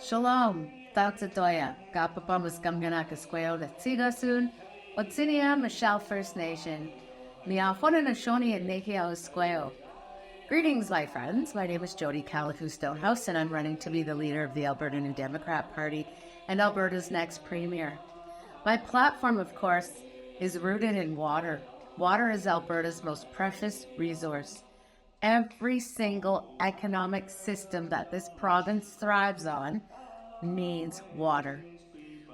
Shalom, Tatsatoya, Kapapamas Kamganakasqueo, the Tsigasun, Otsinia, Michelle First Nation, Miafona Nashoni and Nekio Squeo. Greetings, my friends. My name is Jodi Calahoo-Stonehouse, and I'm running to be the leader of the Alberta New Democrat Party and Alberta's next premier. My platform, of course, is rooted in water. Water is Alberta's most precious resource. Every single economic system that this province thrives on needs water.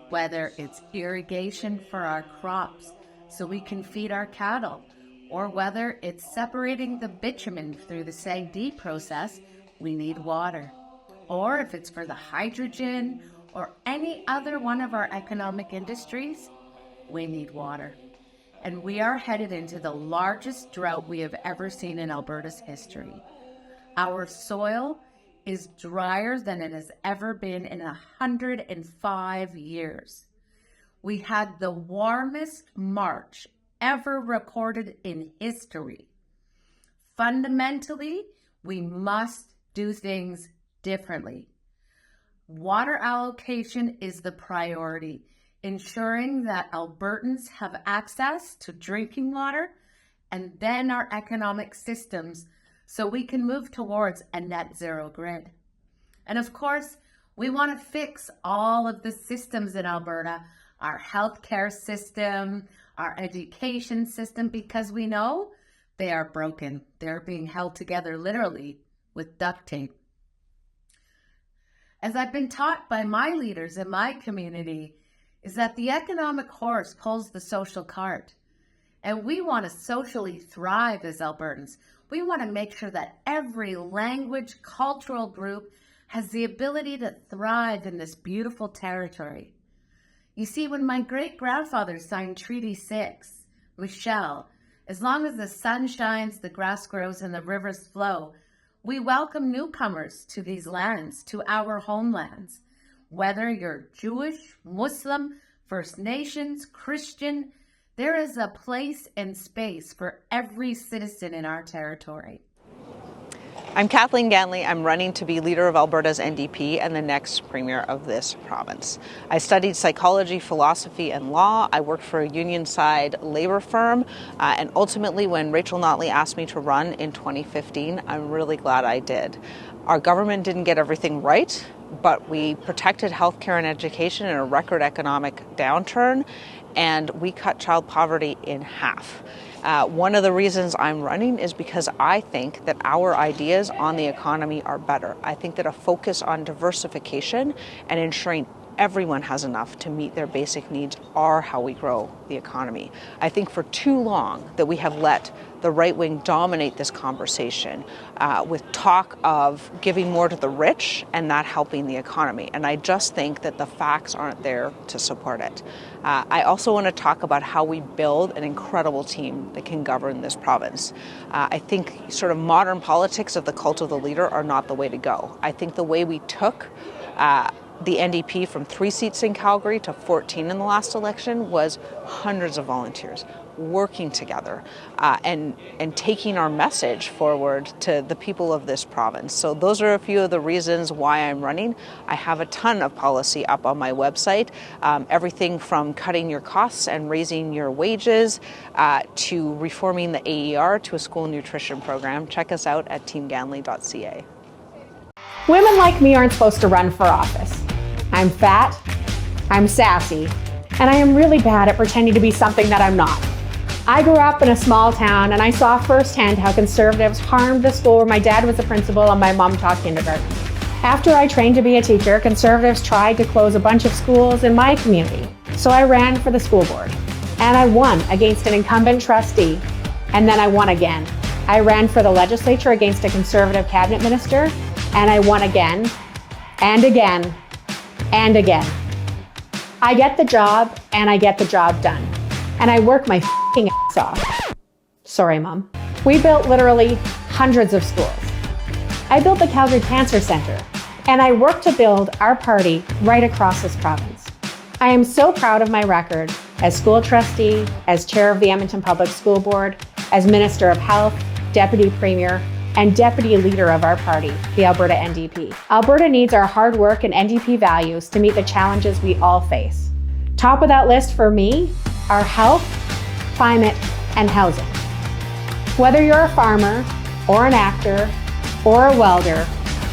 Whether it's irrigation for our crops so we can feed our cattle, or whether it's separating the bitumen through the SAGD process, we need water. Or if it's for the hydrogen or any other one of our economic industries, we need water. And we are headed into the largest drought we have ever seen in Alberta's history. Our soil is drier than it has ever been in 105 years. We had the warmest March ever recorded in history. Fundamentally, we must do things differently. Water allocation is the priority, ensuring that Albertans have access to drinking water and then our economic systems so we can move towards a net zero grid. And of course, we want to fix all of the systems in Alberta, our healthcare system, our education system, because we know they are broken. They're being held together literally with duct tape. As I've been taught by my leaders in my community, is that the economic horse pulls the social cart. And we want to socially thrive as Albertans. We want to make sure that every language, cultural group has the ability to thrive in this beautiful territory. You see, when my great-grandfather signed Treaty 6, Michelle, as long as the sun shines, the grass grows, and the rivers flow, we welcome newcomers to these lands, to our homelands. Whether you're Jewish, Muslim, First Nations, Christian, there is a place and space for every citizen in our territory. I'm Kathleen Ganley. I'm running to be leader of Alberta's NDP and the next premier of this province. I studied psychology, philosophy, and law. I worked for a union-side labor firm. And ultimately, when Rachel Notley asked me to run in 2015, I'm really glad I did. Our government didn't get everything right, but we protected healthcare and education in a record economic downturn, and we cut child poverty in half. One of the reasons I'm running is because I think that our ideas on the economy are better. I think that a focus on diversification and ensuring everyone has enough to meet their basic needs are how we grow the economy. I think for too long that we have let the right wing dominate this conversation with talk of giving more to the rich and not helping the economy. And I just think that the facts aren't there to support it. I also want to talk about how we build an incredible team that can govern this province. I think sort of modern politics of the cult of the leader are not the way to go. I think the way we took the NDP from 3 seats in Calgary to 14 in the last election was hundreds of volunteers working together and taking our message forward to the people of this province. So those are a few of the reasons why I'm running. I have a ton of policy up on my website, everything from cutting your costs and raising your wages to reforming the AER to a school nutrition program. Check us out at teamganley.ca. Women like me aren't supposed to run for office. I'm fat, I'm sassy, and I am really bad at pretending to be something that I'm not. I grew up in a small town and I saw firsthand how Conservatives harmed the school where my dad was the principal and my mom taught kindergarten. After I trained to be a teacher, Conservatives tried to close a bunch of schools in my community. So I ran for the school board. And I won against an incumbent trustee. And then I won again. I ran for the legislature against a Conservative cabinet minister. And I won again, and again, and again. I get the job, and I get the job done. And I work my f***ing ass off. Sorry, Mom. We built literally hundreds of schools. I built the Calgary Cancer Centre, and I worked to build our party right across this province. I am so proud of my record as school trustee, as chair of the Edmonton Public School Board, as Minister of Health, Deputy Premier, and deputy leader of our party, the Alberta NDP. Alberta needs our hard work and NDP values to meet the challenges we all face. Top of that list for me are health, climate, and housing. Whether you're a farmer, or an actor, or a welder,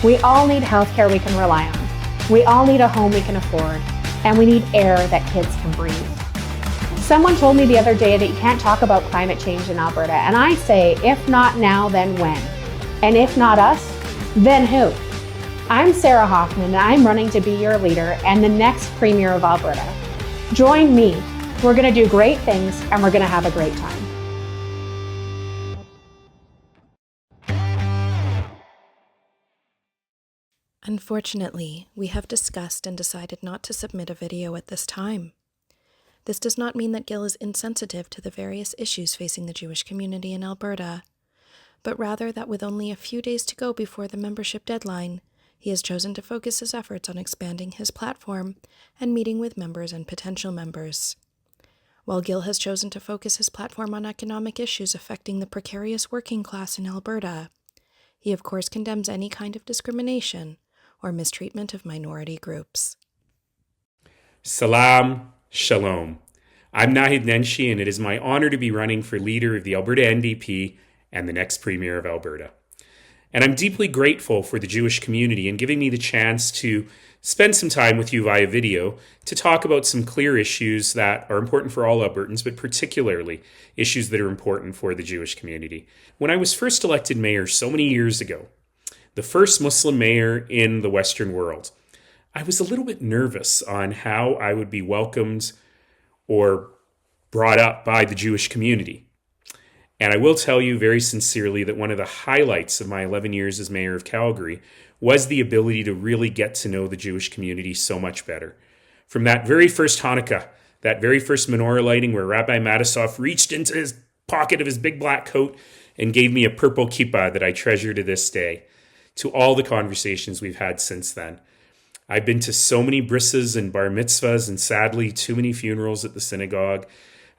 we all need healthcare we can rely on. We all need a home we can afford, and we need air that kids can breathe. Someone told me the other day that you can't talk about climate change in Alberta, and I say, if not now, then when? And if not us, then who? I'm Sarah Hoffman, and I'm running to be your leader and the next Premier of Alberta. Join me. We're going to do great things, and we're going to have a great time. Unfortunately, we have discussed and decided not to submit a video at this time. This does not mean that Gil is insensitive to the various issues facing the Jewish community in Alberta, but rather that with only a few days to go before the membership deadline, he has chosen to focus his efforts on expanding his platform and meeting with members and potential members. While Gil has chosen to focus his platform on economic issues affecting the precarious working class in Alberta, he of course condemns any kind of discrimination or mistreatment of minority groups. Salam, shalom. I'm Naheed Nenshi, and it is my honor to be running for leader of the Alberta NDP and the next Premier of Alberta. And I'm deeply grateful for the Jewish community in giving me the chance to spend some time with you via video to talk about some clear issues that are important for all Albertans, but particularly issues that are important for the Jewish community. When I was first elected mayor so many years ago, the first Muslim mayor in the Western world, I was a little bit nervous on how I would be welcomed or brought up by the Jewish community. And I will tell you very sincerely that one of the highlights of my 11 years as mayor of Calgary was the ability to really get to know the Jewish community so much better. From that very first Hanukkah, that very first menorah lighting where Rabbi Matisoff reached into his pocket of his big black coat and gave me a purple kippah that I treasure to this day, to all the conversations we've had since then. I've been to so many brisses and bar mitzvahs and sadly too many funerals at the synagogue.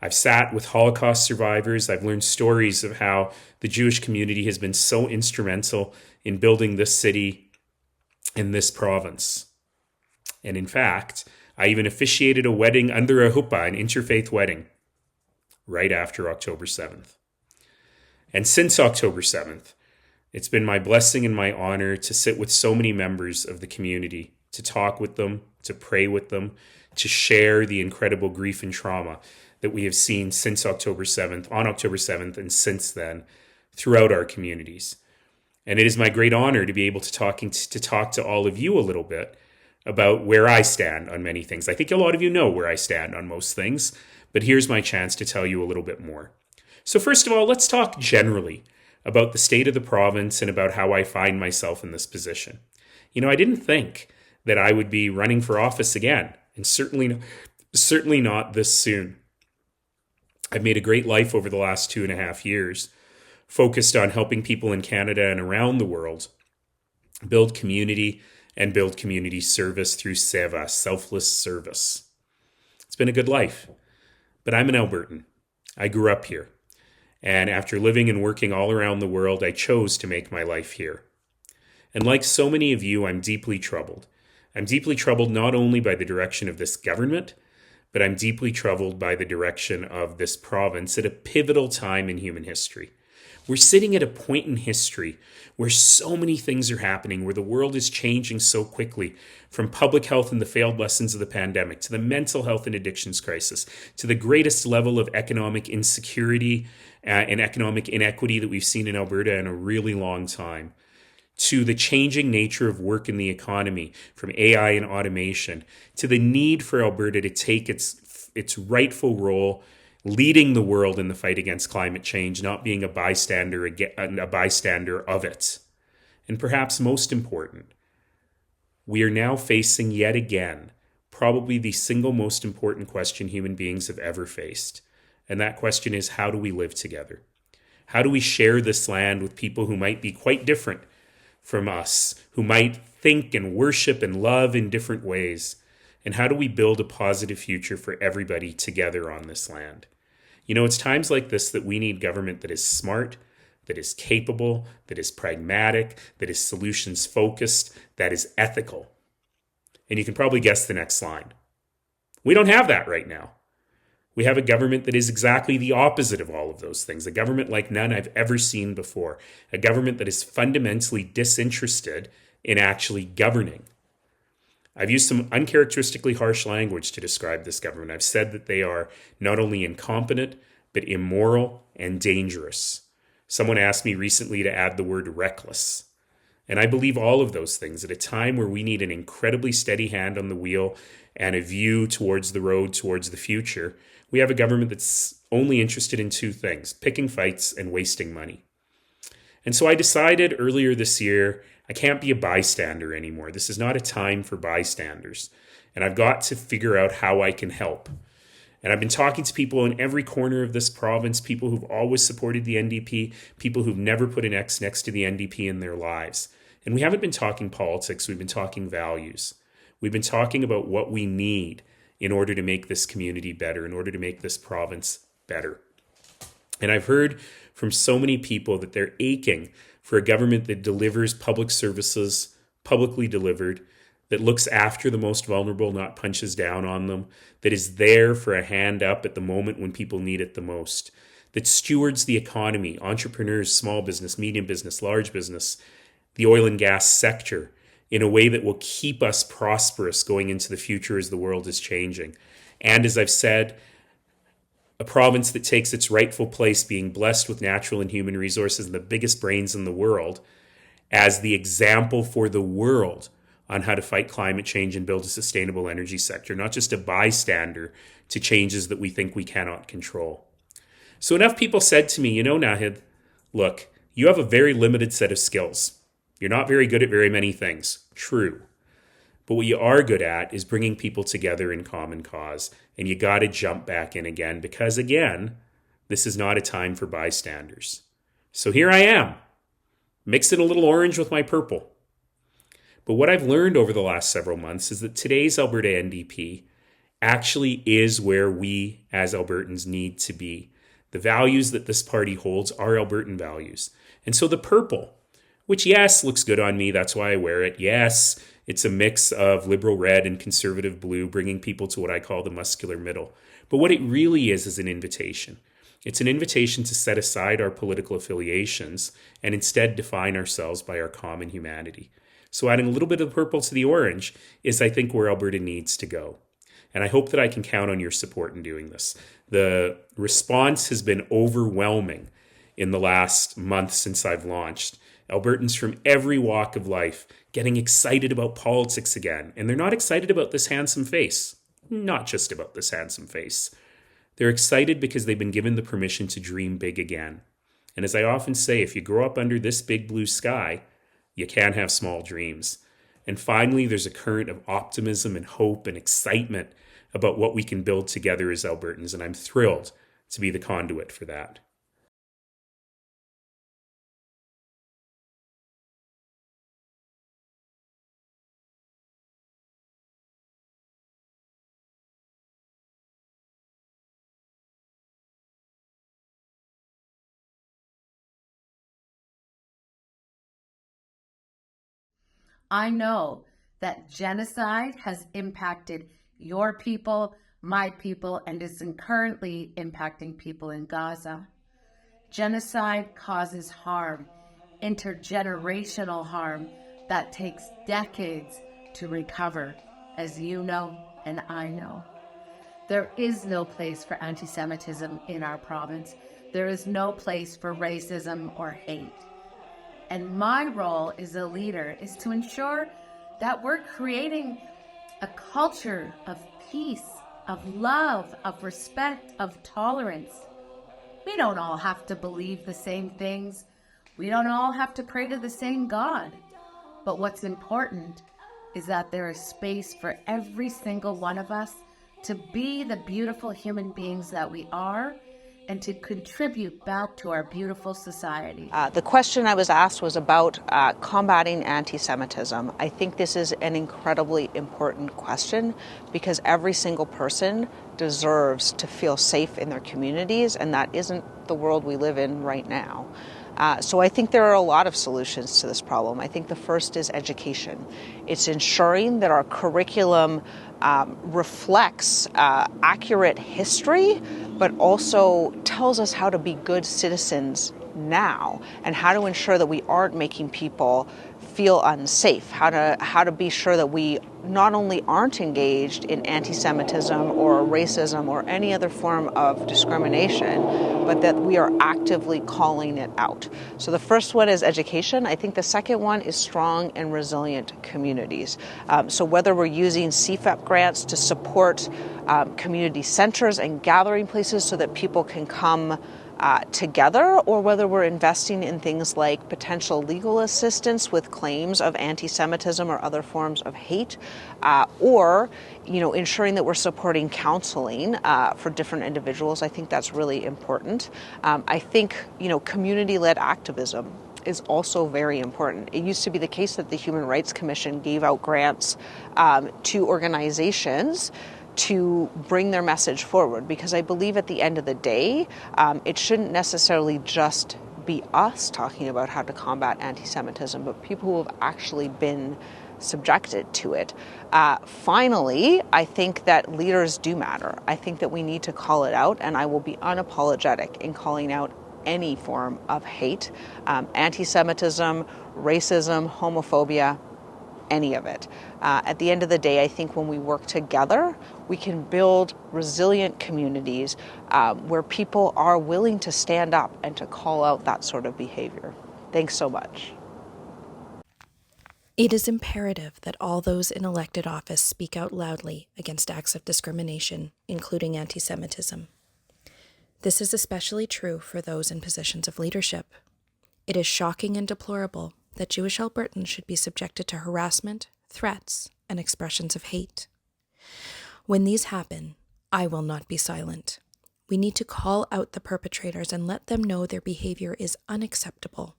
I've sat with Holocaust survivors. I've learned stories of how the Jewish community has been so instrumental in building this city and this province. And in fact, I even officiated a wedding under a huppah, an interfaith wedding, right after October 7th. And since October 7th, it's been my blessing and my honor to sit with so many members of the community, to talk with them, to pray with them, to share the incredible grief and trauma that we have seen since October 7th, on October 7th, and since then throughout our communities. And it is my great honor to be able to talk to all of you a little bit about where I stand on many things. I think a lot of you know where I stand on most things, but here's my chance to tell you a little bit more. So first of all, let's talk generally about the state of the province and about how I find myself in this position. You know, I didn't think that I would be running for office again, and certainly not this soon. I've made a great life over the last 2.5 years, focused on helping people in Canada and around the world build community and build community service through seva, selfless service. It's been a good life, but I'm an Albertan. I grew up here. And after living and working all around the world, I chose to make my life here. And like so many of you, I'm deeply troubled. I'm deeply troubled not only by the direction of this government, but I'm deeply troubled by the direction of this province at a pivotal time in human history. We're sitting at a point in history where so many things are happening, where the world is changing so quickly, from public health and the failed lessons of the pandemic, to the mental health and addictions crisis, to the greatest level of economic insecurity and economic inequity that we've seen in Alberta in a really long time, to the changing nature of work in the economy, from AI and automation, to the need for Alberta to take its rightful role leading the world in the fight against climate change, not being a bystander of it. And perhaps most important, we are now facing yet again probably the single most important question human beings have ever faced. And that question is, how do we live together? How do we share this land with people who might be quite different from us, who might think and worship and love in different ways? And how do we build a positive future for everybody together on this land? You know, it's times like this that we need government that is smart, that is capable, that is pragmatic, that is solutions focused, that is ethical. And you can probably guess the next line. We don't have that right now. We have a government that is exactly the opposite of all of those things. A government like none I've ever seen before. A government that is fundamentally disinterested in actually governing. I've used some uncharacteristically harsh language to describe this government. I've said that they are not only incompetent, but immoral and dangerous. Someone asked me recently to add the word reckless. And I believe all of those things at a time where we need an incredibly steady hand on the wheel and a view towards the road, towards the future. We have a government that's only interested in two things, picking fights and wasting money. And so I decided earlier this year, I can't be a bystander anymore. This is not a time for bystanders. And I've got to figure out how I can help. And I've been talking to people in every corner of this province, people who've always supported the NDP, people who've never put an X next to the NDP in their lives. And we haven't been talking politics, we've been talking values. We've been talking about what we need in order to make this community better, in order to make this province better. And I've heard from so many people that they're aching for a government that delivers public services, publicly delivered, that looks after the most vulnerable, not punches down on them, that is there for a hand up at the moment when people need it the most, that stewards the economy, entrepreneurs, small business, medium business, large business, the oil and gas sector, in a way that will keep us prosperous going into the future as the world is changing. And as I've said, a province that takes its rightful place being blessed with natural and human resources and the biggest brains in the world as the example for the world on how to fight climate change and build a sustainable energy sector, not just a bystander to changes that we think we cannot control. So enough people said to me, Naheed, look, you have a very limited set of skills. You're not very good at very many things. True. But what you are good at is bringing people together in common cause. And you got to jump back in again because, again, this is not a time for bystanders. So here I am, mixing a little orange with my purple. But what I've learned over the last several months is that today's Alberta NDP actually is where we as Albertans need to be. The values that this party holds are Albertan values. And so the purple, which, yes, looks good on me, that's why I wear it. Yes, it's a mix of liberal red and conservative blue, bringing people to what I call the muscular middle. But what it really is an invitation. It's an invitation to set aside our political affiliations and instead define ourselves by our common humanity. So adding a little bit of purple to the orange is, I think, where Alberta needs to go. And I hope that I can count on your support in doing this. The response has been overwhelming in the last month since I've launched. Albertans from every walk of life getting excited about politics again. And they're not excited about this handsome face. Not just about this handsome face. They're excited because they've been given the permission to dream big again. And as I often say, if you grow up under this big blue sky, you can't have small dreams. And finally, there's a current of optimism and hope and excitement about what we can build together as Albertans. And I'm thrilled to be the conduit for that. I know that genocide has impacted your people, my people, and is currently impacting people in Gaza. Genocide causes harm, intergenerational harm that takes decades to recover, as you know and I know. There is no place for anti-Semitism in our province. There is no place for racism or hate. And my role as a leader is to ensure that we're creating a culture of peace, of love, of respect, of tolerance. We don't all have to believe the same things. We don't all have to pray to the same God. But what's important is that there is space for every single one of us to be the beautiful human beings that we are and to contribute back to our beautiful society. The question I was asked was about combating anti-Semitism. I think this is an incredibly important question because every single person deserves to feel safe in their communities, and that isn't the world we live in right now. So I think there are a lot of solutions to this problem. I think the first is education. It's ensuring that our curriculum reflects accurate history, but also tells us how to be good citizens now and how to ensure that we aren't making people feel unsafe, how to be sure that we not only aren't engaged in anti-Semitism or racism or any other form of discrimination, but that we are actively calling it out. So the first one is education. I think the second one is strong and resilient communities. So whether we're using CFEP grants to support community centers and gathering places so that people can come together, or whether we're investing in things like potential legal assistance with claims of anti-Semitism or other forms of hate, or ensuring that we're supporting counseling for different individuals. I think that's really important. I think community-led activism is also very important. It used to be the case that the Human Rights Commission gave out grants to organizations to bring their message forward, because I believe at the end of the day, it shouldn't necessarily just be us talking about how to combat anti-Semitism, but people who have actually been subjected to it. Finally, I think that leaders do matter. I think that we need to call it out, and I will be unapologetic in calling out any form of hate, anti-Semitism, racism, homophobia, any of it. At the end of the day, I think when we work together, we can build resilient communities where people are willing to stand up and to call out that sort of behavior. Thanks so much. It is imperative that all those in elected office speak out loudly against acts of discrimination, including anti-Semitism. This is especially true for those in positions of leadership. It is shocking and deplorable that Jewish Albertans should be subjected to harassment, threats, and expressions of hate. When these happen, I will not be silent. We need to call out the perpetrators and let them know their behavior is unacceptable.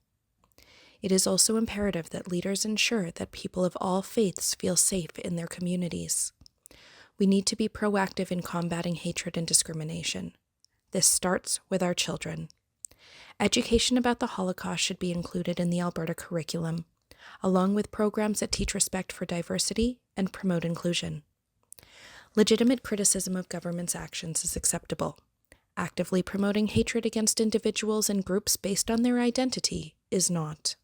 It is also imperative that leaders ensure that people of all faiths feel safe in their communities. We need to be proactive in combating hatred and discrimination. This starts with our children. Education about the Holocaust should be included in the Alberta curriculum, along with programs that teach respect for diversity and promote inclusion. Legitimate criticism of government's actions is acceptable. Actively promoting hatred against individuals and groups based on their identity is not.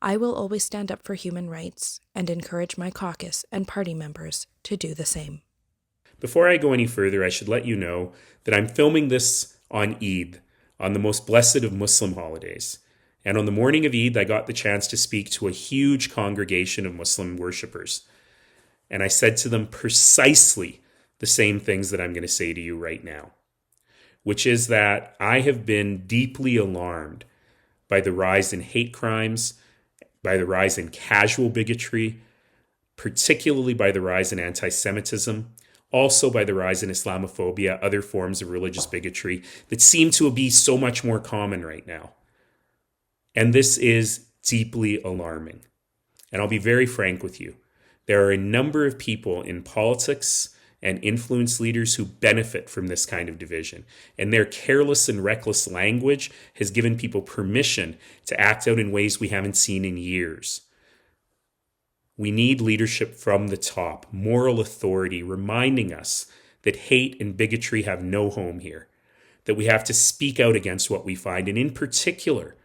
I will always stand up for human rights and encourage my caucus and party members to do the same. Before I go any further, I should let you know that I'm filming this on Eid, on the most blessed of Muslim holidays. And on the morning of Eid, I got the chance to speak to a huge congregation of Muslim worshippers. And I said to them precisely the same things that I'm going to say to you right now, which is that I have been deeply alarmed by the rise in hate crimes, by the rise in casual bigotry, particularly by the rise in anti-Semitism, also by the rise in Islamophobia, other forms of religious bigotry that seem to be so much more common right now. And this is deeply alarming. And I'll be very frank with you. There are a number of people in politics and influence leaders who benefit from this kind of division. And their careless and reckless language has given people permission to act out in ways we haven't seen in years. We need leadership from the top, moral authority, reminding us that hate and bigotry have no home here, that we have to speak out against what we find, and in particular,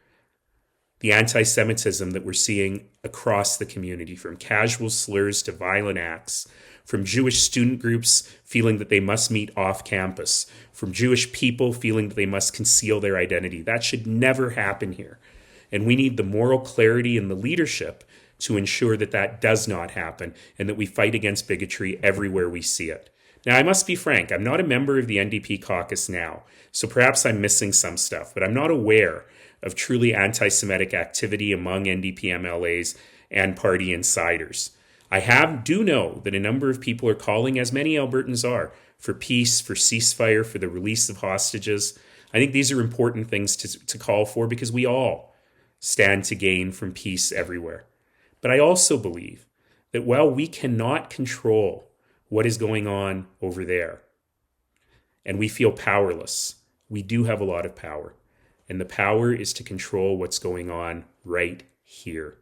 the anti-Semitism that we're seeing across the community, from casual slurs to violent acts, from Jewish student groups feeling that they must meet off campus, from Jewish people feeling that they must conceal their identity. That should never happen here. And we need the moral clarity and the leadership to ensure that that does not happen and that we fight against bigotry everywhere we see it. Now, I must be frank, I'm not a member of the NDP caucus now, so perhaps I'm missing some stuff, but I'm not aware of truly anti-Semitic activity among NDP MLAs and party insiders. I do know that a number of people are calling, as many Albertans are, for peace, for ceasefire, for the release of hostages. I think these are important things to call for because we all stand to gain from peace everywhere. But I also believe that while we cannot control what is going on over there, and we feel powerless, we do have a lot of power. and the power is to control what's going on right here.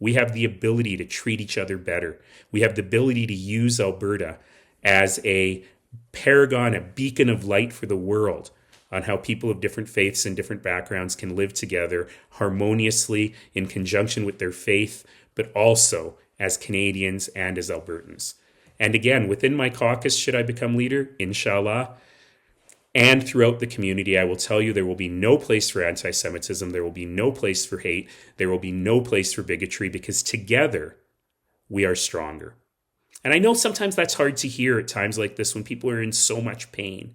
We have the ability to treat each other better. We have the ability to use Alberta as a paragon, a beacon of light for the world on how people of different faiths and different backgrounds can live together harmoniously in conjunction with their faith, but also as Canadians and as Albertans. And again, within my caucus, should I become leader, inshallah, and throughout the community, I will tell you there will be no place for anti-Semitism, there will be no place for hate, there will be no place for bigotry, because together we are stronger. And I know sometimes that's hard to hear at times like this when people are in so much pain.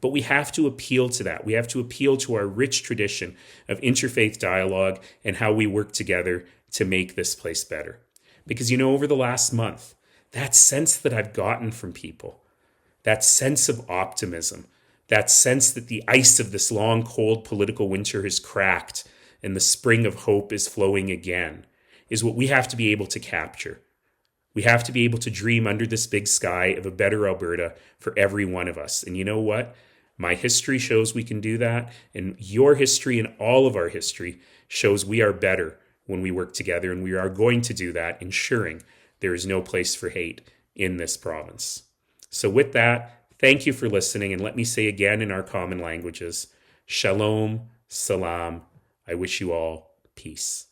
But we have to appeal to that. We have to appeal to our rich tradition of interfaith dialogue and how we work together to make this place better. Because, over the last month, that sense that I've gotten from people, that sense of optimism, that sense that the ice of this long, cold political winter has cracked and the spring of hope is flowing again, is what we have to be able to capture. We have to be able to dream under this big sky of a better Alberta for every one of us. And you know what? My history shows we can do that. And your history and all of our history shows we are better when we work together. And we are going to do that, ensuring there is no place for hate in this province. So with that, thank you for listening. And let me say again in our common languages, Shalom, Salam. I wish you all peace.